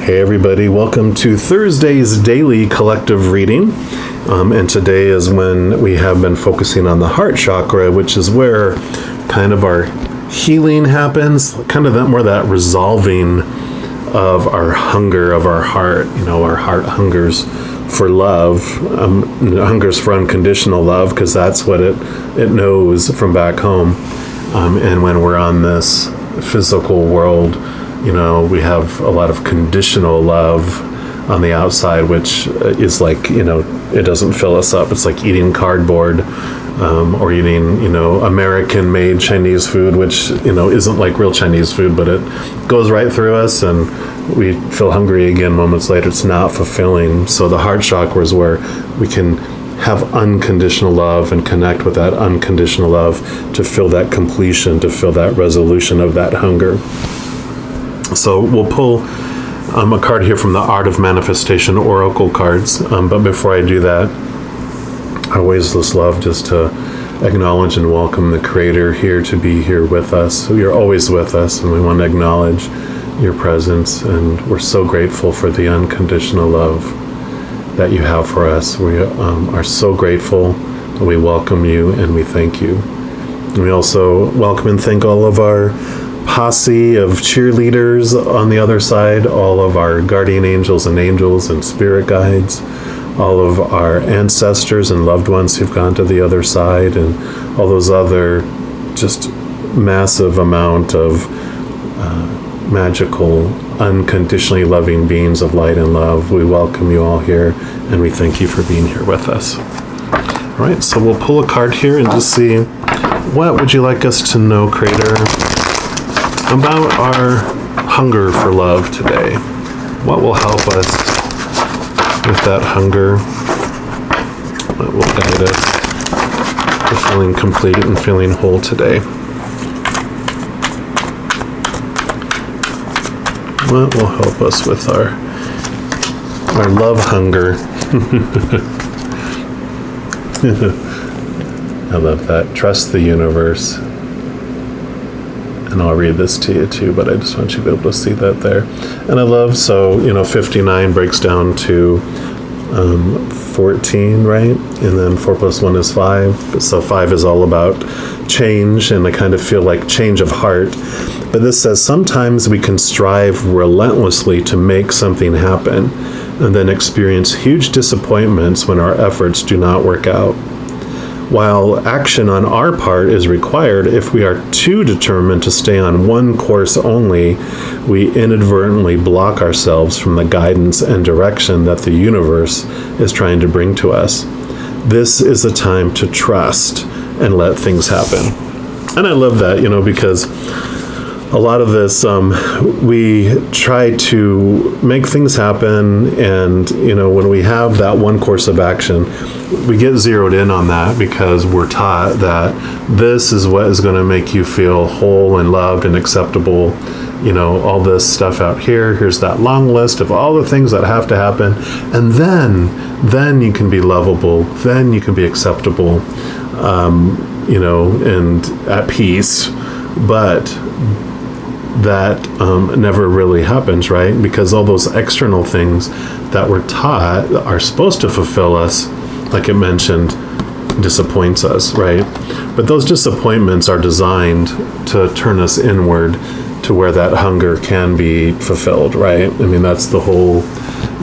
Hey everybody, welcome to Thursday's daily collective reading. And today is when we have been focusing on the heart chakra, which is where kind of our healing happens, kind of that resolving of our hunger of our heart. You know, our heart hungers for love, hungers for unconditional love, because that's what it knows from back home. And when we're on this physical world, you know, we have a lot of conditional love on the outside, which is like, you know, it doesn't fill us up. It's like eating cardboard or eating, you know, American-made Chinese food, which, you know, isn't like real Chinese food, but it goes right through us and we feel hungry again moments later. It's not fulfilling. So the heart chakra is where we can have unconditional love and connect with that unconditional love to feel that completion, to feel that resolution of that hunger. So we'll pull a card here from the Art of Manifestation Oracle cards. But before I do that, I always just love just to acknowledge and welcome the Creator here to be here with us. So you're always with us, and we want to acknowledge your presence. And we're so grateful for the unconditional love that you have for us. We are so grateful. We welcome you and we thank you. And we also welcome and thank all of our posse of cheerleaders on the other side, all of our guardian angels and spirit guides, all of our ancestors and loved ones who've gone to the other side, and all those other just massive amount of magical, unconditionally loving beings of light and love. We welcome you all here, and we thank you for being here with us. All right, so we'll pull a card here and just see, what would you like us to know, Creator, about our hunger for love today? What will help us with that hunger? What will guide us to feeling complete and feeling whole today? What will help us with our love hunger? I love that. Trust the universe. And I'll read this to you too, but I just want you to be able to see that there. And I love, so, you know, 59 breaks down to 14, right? And then 4 plus 1 is 5. So 5 is all about change, and I kind of feel like change of heart. But this says sometimes we can strive relentlessly to make something happen and then experience huge disappointments when our efforts do not work out. While action on our part is required, if we are too determined to stay on one course only, we inadvertently block ourselves from the guidance and direction that the universe is trying to bring to us. This is a time to trust and let things happen. And I love that, you know, because a lot of this, we try to make things happen, and, you know, when we have that one course of action, we get zeroed in on that because we're taught that this is what is going to make you feel whole and loved and acceptable. You know, all this stuff out here, here's that long list of all the things that have to happen, and then you can be lovable, then you can be acceptable, you know, and at peace. But that never really happens, right? Because all those external things that we're taught are supposed to fulfill us, like it mentioned, disappoints us, right? But those disappointments are designed to turn us inward to where that hunger can be fulfilled, right? I mean, that's the whole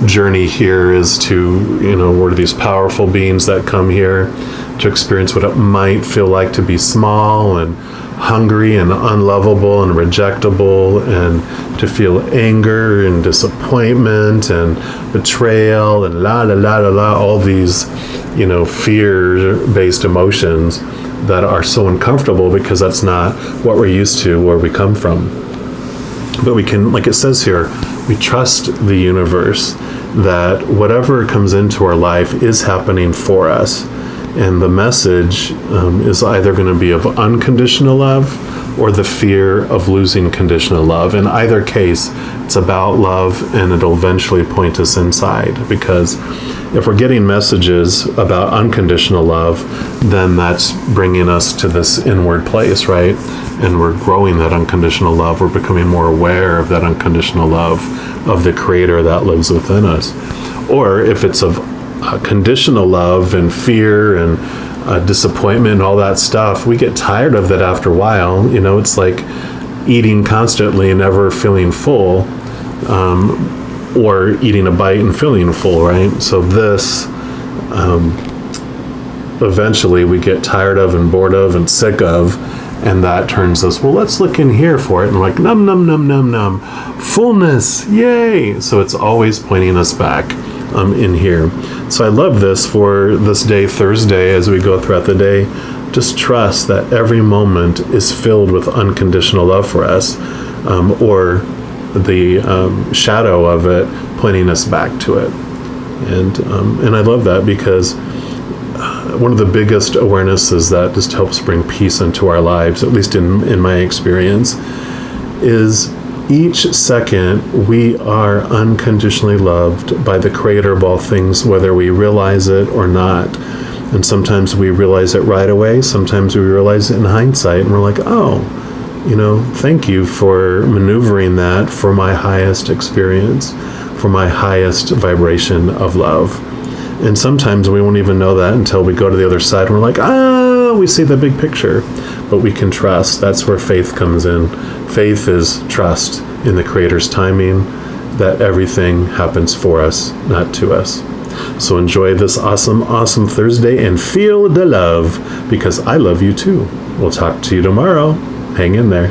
journey here, is to, you know, we're these powerful beings that come here to experience what it might feel like to be small and hungry and unlovable and rejectable, and to feel anger and disappointment and betrayal and all these, you know, fear-based emotions that are so uncomfortable because that's not what we're used to, where we come from. But we can, like it says here, we trust the universe that whatever comes into our life is happening for us. And the message is either going to be of unconditional love or the fear of losing conditional love. In either case, it's about love, and it'll eventually point us inside, because if we're getting messages about unconditional love, then that's bringing us to this inward place, right? And we're growing that unconditional love. We're becoming more aware of that unconditional love of the Creator that lives within us. Or if it's of conditional love and fear and disappointment and all that stuff, we get tired of that after a while. You know, it's like eating constantly and never feeling full, or eating a bite and feeling full, right? So this, eventually we get tired of and bored of and sick of, and that turns us, well, let's look in here for it. And we're like, num, num, num, num, num. Fullness, yay. So it's always pointing us back in here. So I love this for this day, Thursday, as we go throughout the day. Just trust that every moment is filled with unconditional love for us, or the shadow of it pointing us back to it. And I love that, because one of the biggest awarenesses that just helps bring peace into our lives, at least in my experience, is each second we are unconditionally loved by the Creator of all things, whether we realize it or not. And sometimes we realize it right away, sometimes we realize it in hindsight, and we're like, oh, you know, thank you for maneuvering that for my highest experience, for my highest vibration of love. And sometimes we won't even know that until we go to the other side and we're like, we see the big picture. But we can trust. That's where faith comes in. Faith is trust in the Creator's timing, that everything happens for us, not to us. So enjoy this awesome, awesome Thursday and feel the love, because I love you too. We'll talk to you tomorrow. Hang in there.